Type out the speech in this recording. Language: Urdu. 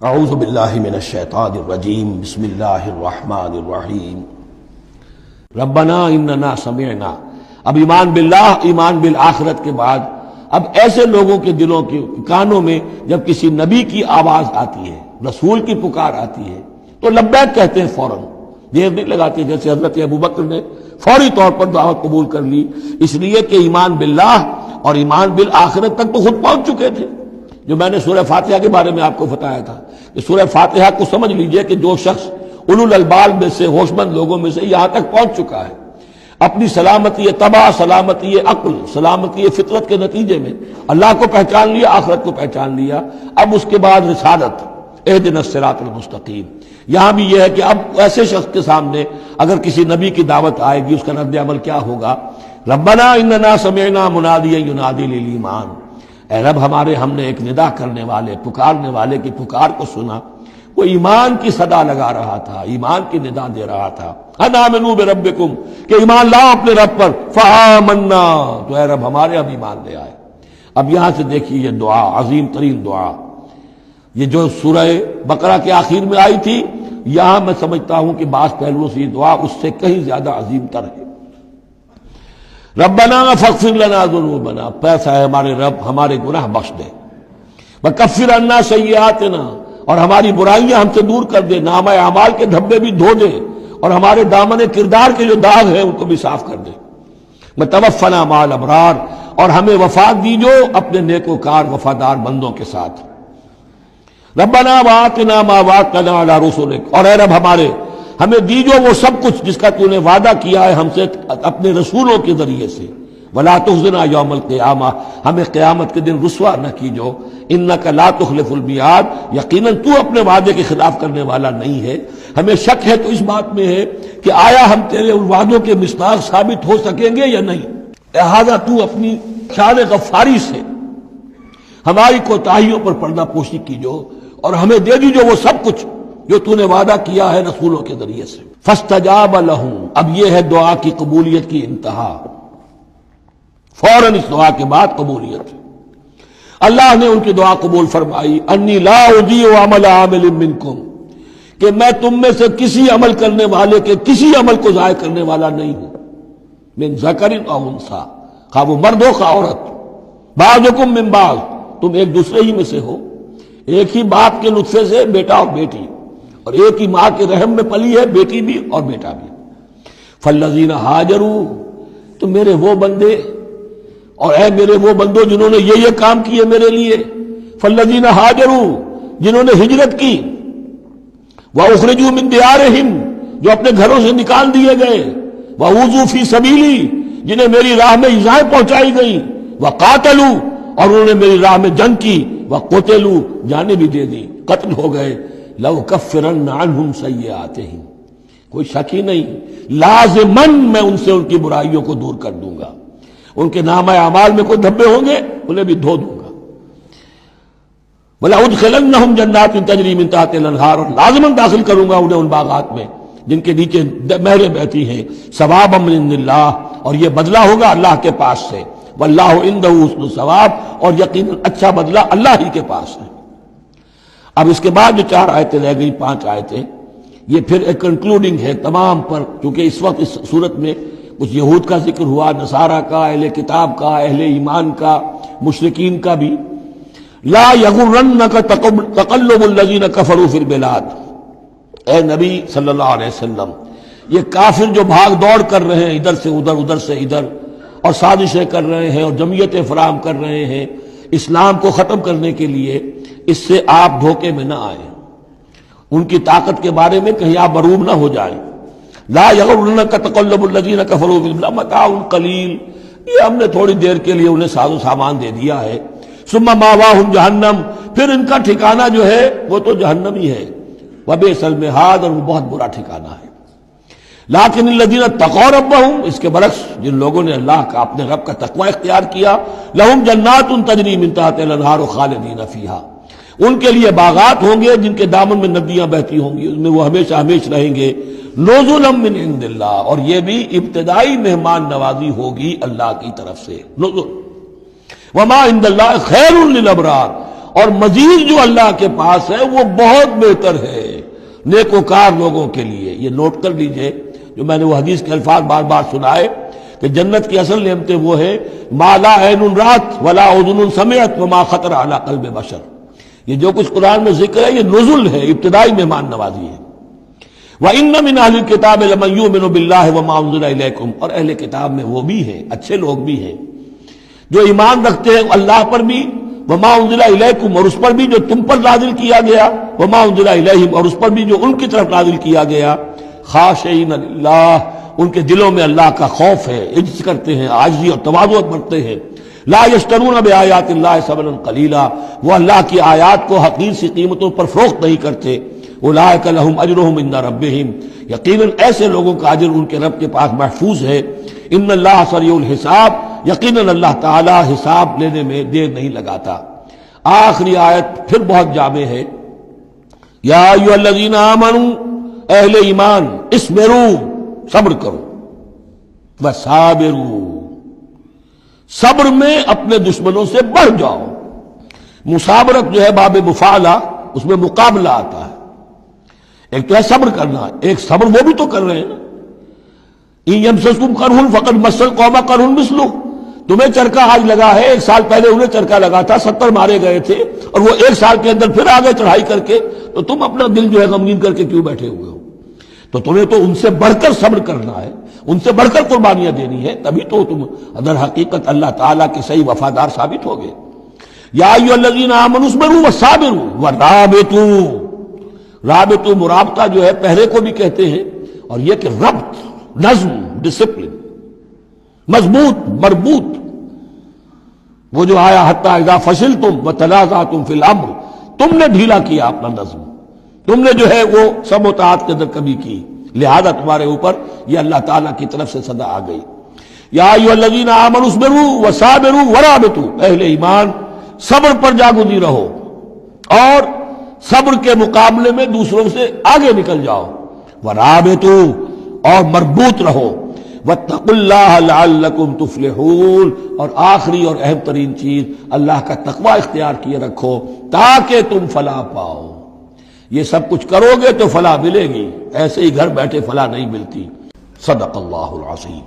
اعوذ باللہ من الشیطان الرجیم بسم اللہ الرحمن الرحیم ربنا اننا سمعنا۔ اب ایمان باللہ، ایمان بالآخرت کے بعد اب ایسے لوگوں کے دلوں کے کانوں میں جب کسی نبی کی آواز آتی ہے، رسول کی پکار آتی ہے تو لبیک کہتے ہیں فوراً، دیر نہیں لگاتے، جیسے حضرت ابوبکر نے فوری طور پر دعوت قبول کر لی، اس لیے کہ ایمان باللہ اور ایمان بالآخرت تک تو خود پہنچ چکے تھے۔ جو میں نے سورہ فاتحہ کے بارے میں آپ کو بتایا تھا کہ سورہ فاتحہ کو سمجھ لیجئے کہ جو شخص اولو الالباب میں سے، ہوش مند لوگوں میں سے یہاں تک پہنچ چکا ہے، اپنی سلامتی طبع، سلامتی عقل، سلامتی فطرت کے نتیجے میں اللہ کو پہچان لیا، آخرت کو پہچان لیا، اب اس کے بعد رسالت، اہدنا الصراط المستقیم۔ یہاں بھی یہ ہے کہ اب ایسے شخص کے سامنے اگر کسی نبی کی دعوت آئے گی، اس کا رد عمل کیا ہوگا؟ ربنا اننا سمعنا منادیا ینادی للایمان، اے رب ہمارے، ہم نے ایک ندا کرنے والے، پکارنے والے کی پکار کو سنا، وہ ایمان کی صدا لگا رہا تھا، ایمان کی ندا دے رہا تھا، ان آمنوا بربکم، کہ ایمان لاؤ اپنے رب پر، فآمنا، تو اے رب ہمارے اب ایمان لے آئے۔ اب یہاں سے دیکھیے یہ دعا، عظیم ترین دعا، یہ جو سورہ بقرہ کے آخر میں آئی تھی، یہاں میں سمجھتا ہوں کہ بعض پہلوؤں سے یہ دعا اس سے کہیں زیادہ عظیم تر ہے۔ ربنا فاغفر لنا ذنوبنا، پیسہ ہے ہمارے رب ہمارے گناہ بخش دے، وکفر عنا سیئاتنا، اور ہماری برائیاں ہم سے دور کر دے، نامہ اعمال کے دھبے بھی دھو دے، اور ہمارے دامن کردار کے جو داغ ہیں ان کو بھی صاف کر دے، وتوفنا مع الابرار، اور ہمیں وفات دیجو اپنے نیکوکار وفادار بندوں کے ساتھ۔ ربنا وآتنا ما وعدتنا علی رسلک، اور اے رب ہمارے، ہمیں دیجو وہ سب کچھ جس کا تو نے وعدہ کیا ہے ہم سے اپنے رسولوں کے ذریعے سے، ولا تخزنا یوم القیامہ، ہمیں قیامت کے دن رسوا نہ کیجو، انک لا تخلف المیعاد، یقیناً تو اپنے وعدے کے خلاف کرنے والا نہیں ہے۔ ہمیں شک ہے تو اس بات میں ہے کہ آیا ہم تیرے ان وعدوں کے مصداق ثابت ہو سکیں گے یا نہیں، لہذا تو اپنی شان غفاری سے ہماری کوتاہیوں پر پردہ پوشی کیجو، اور ہمیں دے دیجو وہ سب کچھ جو تو نے وعدہ کیا ہے رسولوں کے ذریعے سے۔ فاستجاب لہم، اب یہ ہے دعا کی قبولیت کی انتہا، فوراً اس دعا کے بعد قبولیت۔ اللہ نے ان کی دعا قبول فرمائی، انی لا اضیع عمل عامل منکم، کہ میں تم میں سے کسی عمل کرنے والے کے کسی عمل کو ضائع کرنے والا نہیں ہوں، من ذکر او انثی، خواہ وہ مرد ہو خواہ عورت، بعضکم من بعض، تم ایک دوسرے ہی میں سے ہو، ایک ہی باپ کے نطفے سے بیٹا اور بیٹی، اور ایک ہی ماں کے رحم میں پلی ہے بیٹی بھی اور بیٹا بھی۔ فالذین ہاجروا، تو میرے وہ بندے، اور اے میرے وہ بندوں جنہوں نے یہ کام کیے میرے لیے، فالذین ہاجروا، جنہوں نے ہجرت کی، واخرجوا من دیارہم، جو اپنے گھروں سے نکال دیے گئے، واوذوا فی سبیلی، جنہیں میری راہ میں ایذائیں پہنچائی گئیں، وقاتلوا، اور انہوں نے میری راہ میں جنگ کی، وقتلوا، جانیں بھی دے دی، قتل ہو گئے، لَأُكَفِّرَنَّ عَنْهُمْ سَيِّئَاتِهِمْ، کوئی شک ہی نہیں، لازماً میں ان سے ان کی برائیوں کو دور کر دوں گا، ان کے نامہ اعمال میں کوئی دھبے ہوں گے انہیں بھی دھو دوں گا، وَلَأُدْخِلَنَّهُمْ جَنَّاتٍ تَجْرِي مِن تَحْتِهَا الْأَنْهَارُ، اور لازماً داخل کروں گا انہیں ان باغات میں جن کے نیچے نہریں بہتی ہیں، ثوابا من عند اللہ، اور یہ بدلہ ہوگا اللہ کے پاس سے، واللہ عندہ حسن الثواب، اور یقیناً اچھا بدلہ اللہ ہی کے پاس ہے۔ اب اس کے بعد جو 4 آیتیں رہ گئی، 5 آیتیں، یہ پھر ایک کنکلوڈنگ ہے تمام پر، کیونکہ اس وقت اس صورت میں کچھ یہود کا ذکر ہوا، نصارہ کا، اہل کتاب کا، اہل ایمان کا، مشرکین کا بھی۔ لا یغرنک تقلب الذین کفروا فی البلاد، اے نبی صلی اللہ علیہ وسلم، یہ کافر جو بھاگ دوڑ کر رہے ہیں ادھر سے ادھر، ادھر سے ادھر، اور سازشیں کر رہے ہیں اور جمعیتیں فراہم کر رہے ہیں اسلام کو ختم کرنے کے لیے، اس سے آپ دھوکے میں نہ آئیں، ان کی طاقت کے بارے میں کہیں آپ مروب نہ ہو جائیں۔ لا یغرنک تقلب الذین کفروا فی البلاد متاع قلیل، یہ ہم نے تھوڑی دیر کے لیے انہیں ساز و سامان دے دیا ہے، ثم ماواہم جہنم، پھر ان کا ٹھکانہ جو ہے وہ تو جہنم ہی ہے، وبئس المہاد، اور وہ بہت برا ٹھکانہ ہے۔ لیکن الذین اتقوا ربہم، اس کے برعکس جن لوگوں نے اللہ کا، اپنے رب کا تقوی اختیار کیا، لہم جنات تجری من تحتہا الانہار خالدین فیہا، ان کے لیے باغات ہوں گے جن کے دامن میں ندیاں بہتی ہوں گی، اس میں وہ ہمیشہ ہمیشہ رہیں گے، نزلا من عند اللہ، اور یہ بھی ابتدائی مہمان نوازی ہوگی اللہ کی طرف سے، نزل، وما عند اللہ خیر للابرار، اور مزید جو اللہ کے پاس ہے وہ بہت بہتر ہے نیکوکار لوگوں کے لیے۔ یہ نوٹ کر لیجئے، جو میں نے وہ حدیث کے الفاظ بار بار سنائے کہ جنت کی اصل نعمتیں وہ ہے ما لا عین رات ولا اذن سمعت وما خطر علی قلب بشر۔ یہ جو کچھ قرآن میں ذکر ہے یہ نزل ہے، ابتدائی مہمان نوازی ہے۔ وَإِنَّ مِنْ أَهْلِ الْكِتَابِ لَمَن يُؤْمِنُ بِاللَّهِ وَمَا أُنزِلَ إِلَيْكُمْ، اور اہل کتاب میں وہ بھی ہیں، اچھے لوگ بھی ہیں جو ایمان رکھتے ہیں اللہ پر بھی، وما انزل الیکم، اور اس پر بھی جو تم پر نازل کیا گیا، وما انزل الیہم، اور اس پر بھی جو ان کی طرف نازل کیا گیا، خاشعین للہ، ان کے دلوں میں اللہ کا خوف ہے، عجز کرتے ہیں، عاجزی اور تواضع برتتے ہیں۔ لا یشترون بآیات اللہ ثمنا قلیلا، وہ اللہ کی آیات کو حقیر سی قیمتوں پر فروخت نہیں کرتے۔ اولئک لہم اجرہم عند ربہم، یقیناً ایسے لوگوں کا اجر ان کے رب کے پاس محفوظ ہے۔ ان اللہ سریع الحساب، یقیناً اللہ تعالی حساب لینے میں دیر نہیں لگاتا۔ آخری آیت پھر بہت جامع ہے، یا ایھا الذین آمنوا، اہل ایمان، اصبروا، صبر کرو، وصابروا، صبر میں اپنے دشمنوں سے بڑھ جاؤ۔ مصابرت جو ہے باب مفاعلہ، اس میں مقابلہ آتا ہے۔ ایک تو ہے صبر کرنا، ایک صبر وہ بھی تو کر رہے ہیں نا۔ ان یمسسکم قرح فقد مس القوم قرح مثلہ، تمہیں چرکا آج لگا ہے، ایک سال پہلے انہیں چرکا لگا تھا، 70 مارے گئے تھے، اور وہ ایک سال کے اندر پھر آگے چڑھائی کر کے، تو تم اپنا دل جو ہے غمگین کر کے کیوں بیٹھے ہوئے ہو؟ تو تمہیں تو ان سے بڑھ کر صبر کرنا ہے، ان سے بڑھ کر قربانیاں دینی ہے، تبھی تو تم در حقیقت اللہ تعالیٰ کے صحیح وفادار ثابت ہوگے۔ یا ایھا الذین آمنوا اصبروا وصابروا ورابطوا، رابطوا مرابطہ جو ہے پہرے کو بھی کہتے ہیں، اور یہ کہ ربط، نظم، ڈسپلن، مضبوط، مربوط، وہ جو آیا حتی اذا فشلتم وتنازعتم فی الامر، تم نے ڈھیلا کیا اپنا نظم، تم نے جو ہے وہ سب اطاعت کے اندر کمی کی، لہذا تمہارے اوپر یہ اللہ تعالیٰ کی طرف سے صدا آ گئی۔ یا ایھا الذین آمنوا اصبروا وصابروا ورابطوا، اہل ایمان صبر پر جاگزی رہو اور صبر کے مقابلے میں دوسروں سے آگے نکل جاؤ، ورابطوا، اور مربوط رہو، واتقوا اللہ لعلکم تفلحون، اور آخری اور اہم ترین چیز اللہ کا تقوی اختیار کیے رکھو تاکہ تم فلاح پاؤ۔ یہ سب کچھ کرو گے تو فلاح ملے گی، ایسے ہی گھر بیٹھے فلاح نہیں ملتی۔ صدق اللہ العظیم۔